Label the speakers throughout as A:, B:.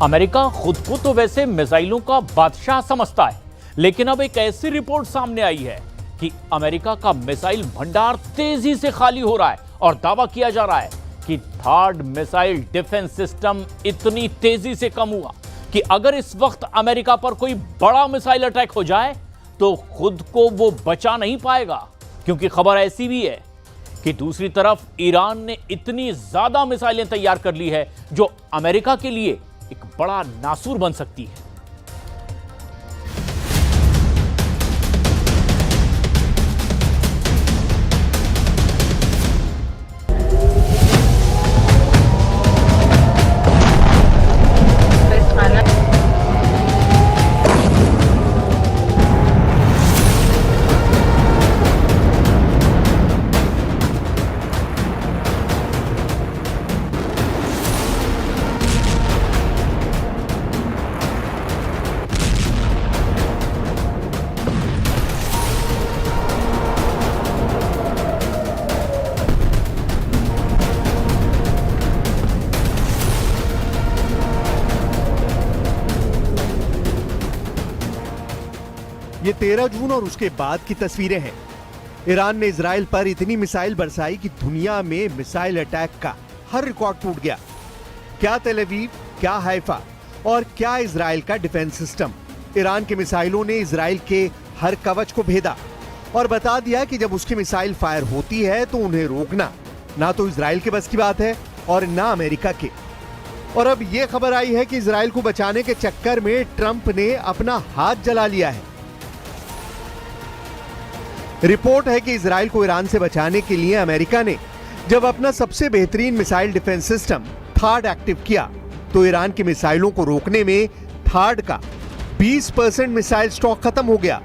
A: America खुद को तो वैसे मिसाइलों का बादशाह समझता है, लेकिन अब एक ऐसी रिपोर्ट सामने आई है कि अमेरिका का मिसाइल भंडार तेजी से खाली हो रहा है और दावा किया जा रहा है कि थर्ड मिसाइल डिफेंस सिस्टम इतनी तेजी से कम हुआ कि अगर इस वक्त अमेरिका पर कोई बड़ा मिसाइल अटैक हो जाए तो खुद को वो बचा नहीं पाएगा। क्योंकि खबर ऐसी भी है कि दूसरी तरफ ईरान ने इतनी ज्यादा मिसाइलें तैयार कर ली है जो अमेरिका के लिए एक बड़ा नासूर बन सकती है।
B: ये 13 जून और उसके बाद की तस्वीरें हैं। ईरान ने इजराइल पर इतनी मिसाइल बरसाई कि दुनिया में मिसाइल अटैक का हर रिकॉर्ड टूट गया। क्या तेल अवीव, क्या हैफा और क्या इजराइल का डिफेंस सिस्टम। ईरान के मिसाइलों ने इजराइल के हर कवच को भेदा और बता दिया कि जब उसकी मिसाइल फायर होती है तो उन्हें रोकना ना तो इजराइल के बस की बात है और ना अमेरिका के। और अब यह खबर आई है कि इजराइल को बचाने के चक्कर में ट्रंप ने अपना हाथ जला लिया है। रिपोर्ट है कि इजराइल को ईरान से बचाने के लिए अमेरिका ने जब अपना सबसे बेहतरीन missile defence system third active किया तो ईरान की मिसाइलों को रोकने में थार्ड का 20% मिसाइल स्टॉक खत्म हो गया।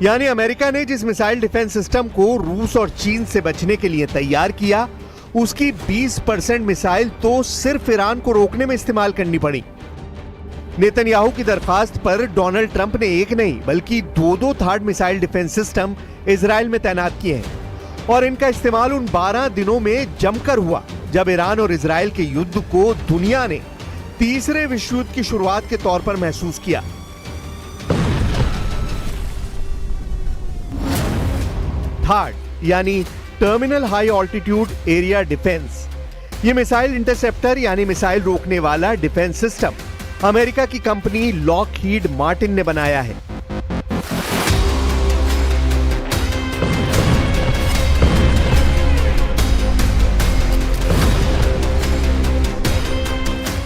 B: यानी अमेरिका ने जिस मिसाइल डिफेंस सिस्टम को रूस और चीन से बचने के लिए तैयार किया उसकी 20% मिसाइल तो सिर्फ ईरान को रोकने में इस्तेमाल करनी पड़ी। नेतन्याहू की दरखास्त पर डोनाल्ड ट्रंप ने एक नहीं बल्कि दो third missile defence system Israel में तैनात किए हैं और इनका इस्तेमाल उन 12 दिनों में जमकर हुआ जब ईरान और इजराइल के युद्ध को दुनिया ने तीसरे विश्व युद्ध की शुरुआत के तौर पर महसूस किया। थर्ड यानी terminal high altitude area defence, ये मिसाइल इंटरसेप्टर यानी मिसाइल रोकने वाला डिफेंस सिस्टम अमेरिका की कंपनी लॉकहीड मार्टिन ने बनाया है।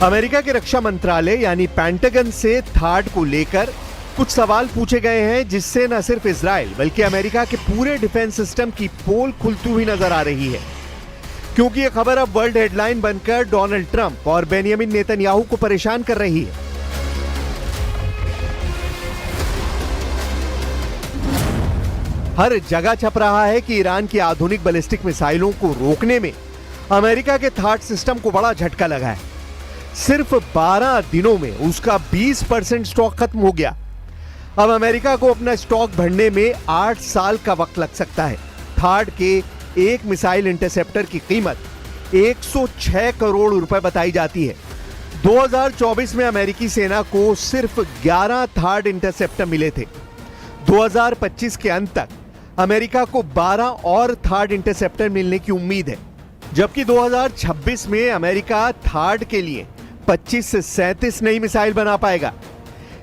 B: अमेरिका के रक्षा मंत्रालय यानी पेंटागन से थार्ड को लेकर कुछ सवाल पूछे गए हैं जिससे न सिर्फ इजराइल बल्कि अमेरिका के पूरे डिफेंस सिस्टम की पोल खुलती हुई नजर आ रही है। क्योंकि यह खबर अब वर्ल्ड हेडलाइन बनकर डोनाल्ड ट्रंप और बेंयामिन नेतन्याहू को परेशान कर रही है। हर जगह छप रहा है कि ईरान की आधुनिक बैलिस्टिक मिसाइलों को रोकने में अमेरिका के थार्ड सिस्टम को बड़ा झटका लगा है। सिर्फ 12 दिनों में उसका 20% स्टॉक खत्म हो गया। अब अमेरिका को अपना स्टॉक भरने में 8 साल का वक्त लग सकता है। थर्ड के एक मिसाइल इंटरसेप्टर की कीमत 106 करोड़ रुपए बताई जाती है। 2024 में अमेरिकी सेना को सिर्फ 11 थर्ड इंटरसेप्टर मिले थे। 2025 के अंत तक अमेरिका को 12 और थर्ड इंटरसेप्टर मिलने की उम्मीद है, जबकि 2026 में अमेरिका थर्ड के लिए 25 से 37 नई मिसाइल बना पाएगा।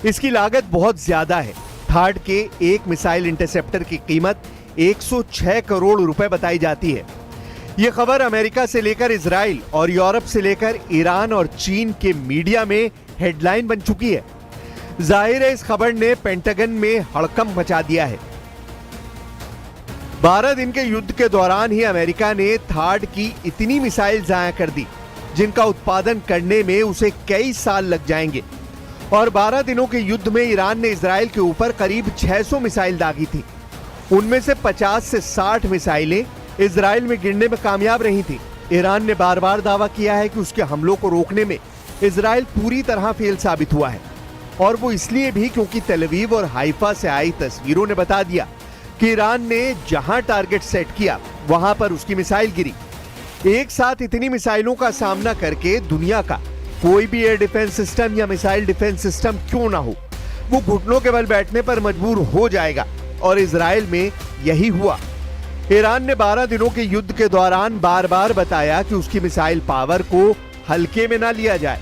B: इसकी लागत बहुत ज्यादा है। थर्ड के एक मिसाइल इंटरसेप्टर की कीमत 106 करोड़ रुपए बताई जाती है। यह खबर अमेरिका से लेकर इजराइल और यूरोप से लेकर ईरान और चीन के मीडिया में हेडलाइन बन चुकी है। जाहिर है इस खबर ने पेंटागन में हड़कंप मचा दिया है। 12 दिन के युद्ध के दौरान ही अमेरिका ने थर्ड की इतनी मिसाइल जाया कर दी जिनका उत्पादन करने में उसे कई साल लग जाएंगे। और 12 दिनों के युद्ध में ईरान ने इजराइल के ऊपर करीब 600 मिसाइल दागी थी। उनमें से 50 से 60 मिसाइलें इजराइल में गिरने में कामयाब रही थी। ईरान ने बार बार दावा किया है कि उसके हमलों को रोकने में इजराइल पूरी तरह फेल साबित हुआ है, और वो इसलिए भी क्योंकि तेल अवीव और हाइफा से आई तस्वीरों ने बता दिया कि ईरान ने जहां टारगेट सेट किया वहां पर उसकी मिसाइल गिरी। एक साथ इतनी मिसाइलों का सामना करके दुनिया का कोई भी एयर डिफेंस सिस्टम या मिसाइल डिफेंस सिस्टम क्यों ना हो, वो घुटनों के बल बैठने पर मजबूर हो जाएगा। और इजराइल में यही हुआ। ईरान ने 12 दिनों के युद्ध के दौरान बार बार बताया कि उसकी मिसाइल पावर को हल्के में ना लिया जाए।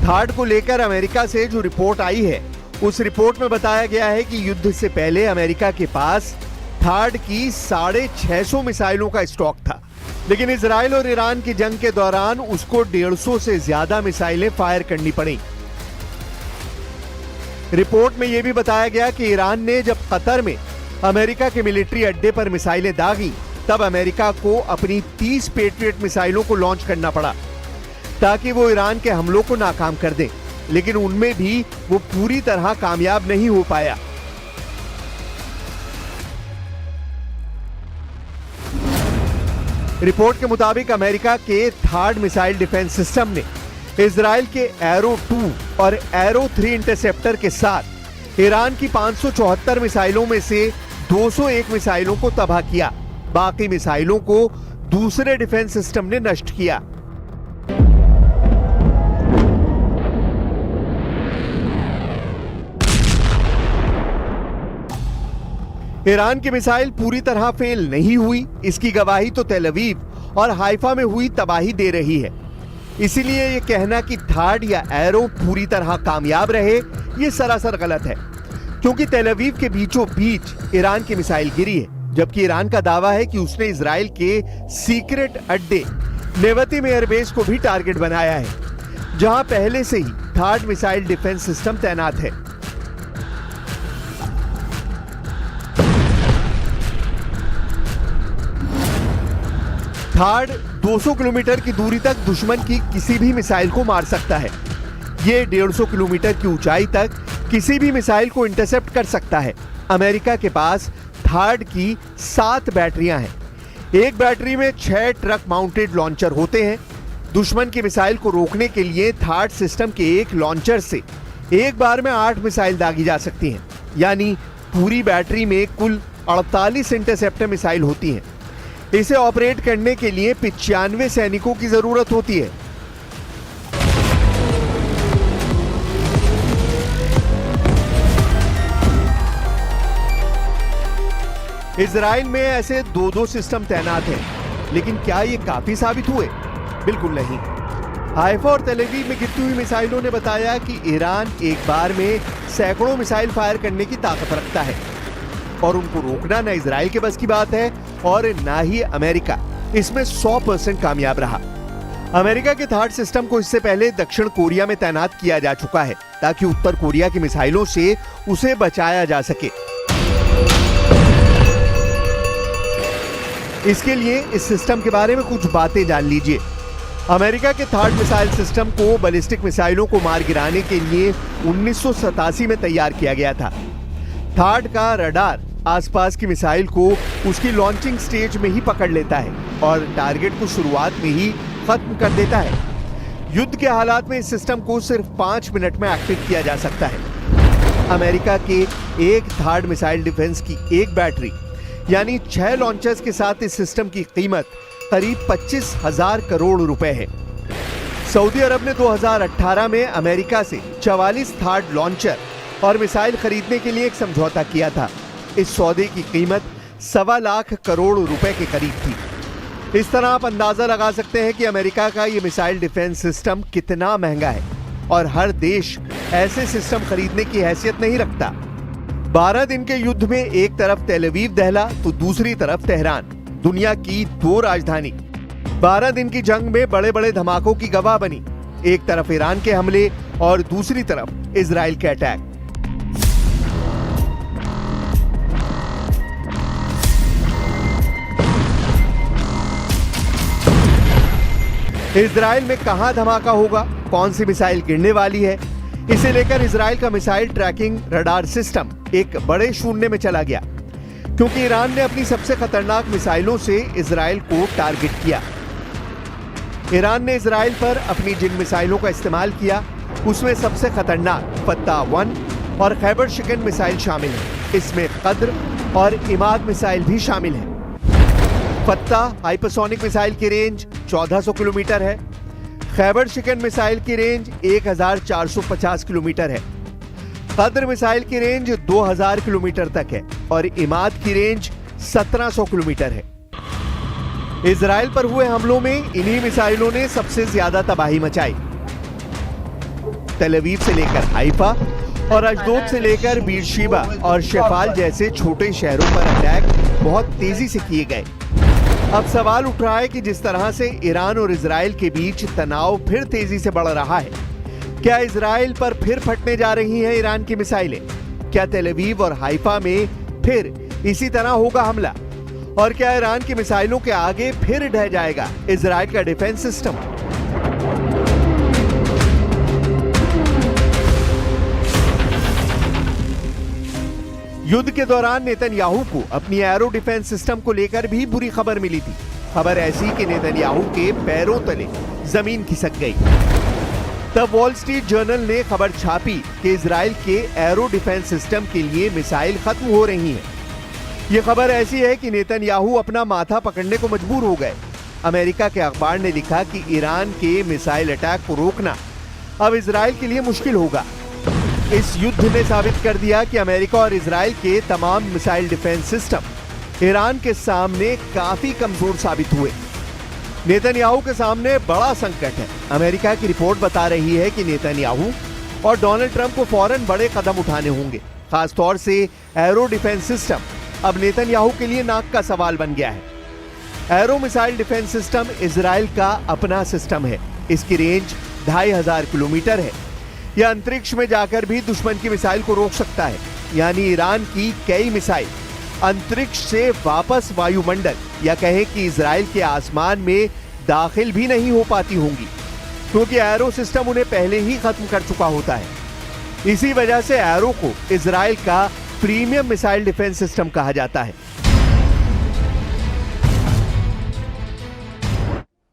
B: थाड को लेकर अमेरिका से जो रिपोर्ट आई है, उस रिपोर्ट में बताया गया है कि युद्ध से पहले अमेरिका के पास थाड की 650 मिसाइलों का स्टॉक था, लेकिन इजराइल और ईरान की जंग के दौरान उसको 150 से ज्यादा मिसाइलें फायर करनी पड़ी। रिपोर्ट में यह भी बताया गया कि ईरान ने जब कतर में अमेरिका के मिलिट्री अड्डे पर मिसाइलें दागी, तब अमेरिका को अपनी 30 पेट्रियट मिसाइलों को लॉन्च करना पड़ा ताकि वो ईरान के हमलों को नाकाम कर दे, लेकिन उनमें भी वो पूरी तरह कामयाब नहीं हो पाया। रिपोर्ट के मुताबिक अमेरिका के थाड मिसाइल डिफेंस सिस्टम ने इजराइल के एरो 2 और एरो 3 इंटरसेप्टर के साथ ईरान की 574 मिसाइलों में से 201 मिसाइलों को तबाह किया। बाकी मिसाइलों को दूसरे डिफेंस सिस्टम ने नष्ट किया। ईरान की मिसाइल पूरी तरह फेल नहीं हुई, इसकी गवाही तो तेल अवीव और हाइफा में हुई तबाही दे रही है। इसीलिए यह कहना कि थाड या एरो पूरी तरह कामयाब रहे, यह सरासर गलत है, क्योंकि तेल अवीव के बीचों बीच ईरान की मिसाइल गिरी है, जबकि ईरान का दावा है कि उसने इजराइल के सीक्रेट अड्डे नेवतीम एयरबेस को भी टारगेट बनाया है, जहां पहले से ही थाड मिसाइल डिफेंस सिस्टम तैनात है। थाड 200 किलोमीटर की दूरी तक दुश्मन की किसी भी मिसाइल को मार सकता है। ये 150 किलोमीटर की ऊंचाई तक किसी भी मिसाइल को इंटरसेप्ट कर सकता है। अमेरिका के पास थाड की 7 बैटरियां हैं। एक बैटरी में 6 ट्रक माउंटेड लॉन्चर होते हैं। दुश्मन की मिसाइल को रोकने के लिए थाड सिस्टम के एक लॉन्चर से एक बार में 8 मिसाइल दागी जा सकती हैं, यानी पूरी बैटरी में कुल 48 इंटरसेप्टर मिसाइल होती हैं। इसे ऑपरेट करने के लिए 95 सैनिकों की जरूरत होती है। इजराइल में ऐसे 2-2 सिस्टम तैनात हैं, लेकिन क्या ये काफी साबित हुए? बिल्कुल नहीं। हाइफा और तेल अवीव में गिरती हुई मिसाइलों ने बताया कि ईरान एक बार में सैकड़ों मिसाइल फायर करने की ताकत रखता है, और उनको रोकना न इजराइल के बस की बात है और ना ही अमेरिका इसमें 100% कामयाब रहा। अमेरिका के थाड सिस्टम को इससे पहले दक्षिण कोरिया में तैनात किया जा चुका है, ताकि उत्तर कोरिया की मिसाइलों से उसे बचाया जा सके। इसके लिए इस सिस्टम के बारे में कुछ बातें जान लीजिए। अमेरिका के थाड मिसाइल सिस्टम को बैलिस्टिक मिसाइलों को मार गिराने के लिए 1987 में तैयार किया गया था। थाड का रडार आसपास की मिसाइल को उसकी लॉन्चिंग स्टेज में ही पकड़ लेता है और टारगेट को शुरुआत में ही खत्म कर देता है। युद्ध के हालात में इस सिस्टम को सिर्फ 5 मिनट में एक्टिव किया जा सकता है। अमेरिका के एक थाड मिसाइल डिफेंस की एक बैटरी यानी 6 लॉन्चर्स के साथ इस सिस्टम की कीमत करीब 25,000 करोड़ रुपए है। सऊदी अरब ने 2018 में अमेरिका से 44 थाड लॉन्चर और मिसाइल खरीदने के लिए एक समझौता किया था। इस सौदे की कीमत 1.25 लाख करोड़ रुपए के करीब थी। इस तरह आप अंदाजा लगा सकते हैं कि अमेरिका का ये मिसाइल डिफेंस सिस्टम कितना महंगा है, और हर देश ऐसे सिस्टम खरीदने की हैसियत नहीं रखता। 12 दिन के युद्ध में एक तरफ तेल अवीव दहला तो दूसरी तरफ तेहरान, दुनिया की 2 राजधानी 12 दिन की जंग में बड़े बड़े धमाकों की गवाह बनी। एक तरफ ईरान के हमले और दूसरी तरफ इजराइल के अटैक। इजराइल में कहां धमाका होगा, कौन सी मिसाइल गिरने वाली है, इसे लेकर इजराइल का मिसाइल ट्रैकिंग रडार सिस्टम एक बड़े शून्य में चला गया, क्योंकि ईरान ने अपनी सबसे खतरनाक मिसाइलों से इजराइल को टारगेट किया। ईरान ने इजराइल पर अपनी जिन मिसाइलों का इस्तेमाल किया, उसमें सबसे खतरनाक फत्ता-1 और खैबर शिकन मिसाइल शामिल है। इसमें कद्र और इमाद मिसाइल भी शामिल है। फत्ता हाइपरसोनिक मिसाइल की रेंज 1400 किलोमीटर है। खैबर शिकन मिसाइल की रेंज 1450 किलोमीटर है। कद्र मिसाइल की रेंज 2000 किलोमीटर तक है और इमाद की रेंज 1700 किलोमीटर है। इजराइल पर हुए हमलों में इन्हीं मिसाइलों ने सबसे ज्यादा तबाही मचाई। तेल अवीव से लेकर हाइफा और अशदोद से लेकर बीरशेबा और शेफाल जैसे छोटे शहरों पर अटैक बहुत तेजी से किए गए। अब सवाल उठ रहा है कि जिस तरह से ईरान और इजराइल के बीच तनाव फिर तेजी से बढ़ रहा है, क्या इजराइल पर फिर फटने जा रही हैं ईरान की मिसाइलें? क्या तेल अवीव और हाइफा में फिर इसी तरह होगा हमला? और क्या ईरान की मिसाइलों के आगे फिर ढह जाएगा इजराइल का डिफेंस सिस्टम? युद्ध के दौरान नेतन्याहू को अपनी एरो डिफेंस सिस्टम को लेकर भी बुरी खबर मिली थी। खबर ऐसी कि नेतन्याहू के पैरों तले जमीन खिसक गई। तब वॉल स्ट्रीट जर्नल ने खबर छापी कि इजराइल के एरो डिफेंस सिस्टम के लिए मिसाइल खत्म हो रही हैं। यह खबर ऐसी है कि नेतन्याहू अपना माथा पकड़ने को मजबूर हो गए। अमेरिका के अखबार ने लिखा कि ईरान के मिसाइल अटैक को रोकना अब इजराइल के लिए मुश्किल होगा। इस युद्ध ने साबित कर दिया कि अमेरिका और इजराइल के तमाम मिसाइल डिफेंस सिस्टम ईरान के सामने काफी कमजोर साबित हुए। नेतन्याहू के सामने बड़ा संकट है। अमेरिका की रिपोर्ट बता रही है कि नेतन्याहू और डोनाल्ड ट्रंप को फौरन बड़े कदम उठाने होंगे। खासतौर से एरो डिफेंस सिस्टम अब नेतन्याहू के लिए नाक का सवाल बन गया है। Arrow missile defence system Israel का अपना सिस्टम है। इसकी रेंज 2500 किलोमीटर है। यह अंतरिक्ष में जाकर भी दुश्मन की मिसाइल को रोक सकता है। यानी ईरान की कई मिसाइल अंतरिक्ष से वापस वायुमंडल या कहें कि इजराइल के आसमान में दाखिल भी नहीं हो पाती होंगी, क्योंकि एरो सिस्टम उन्हें पहले ही खत्म कर चुका होता है। इसी वजह से एरो को इजराइल का प्रीमियम मिसाइल डिफेंस सिस्टम कहा जाता है।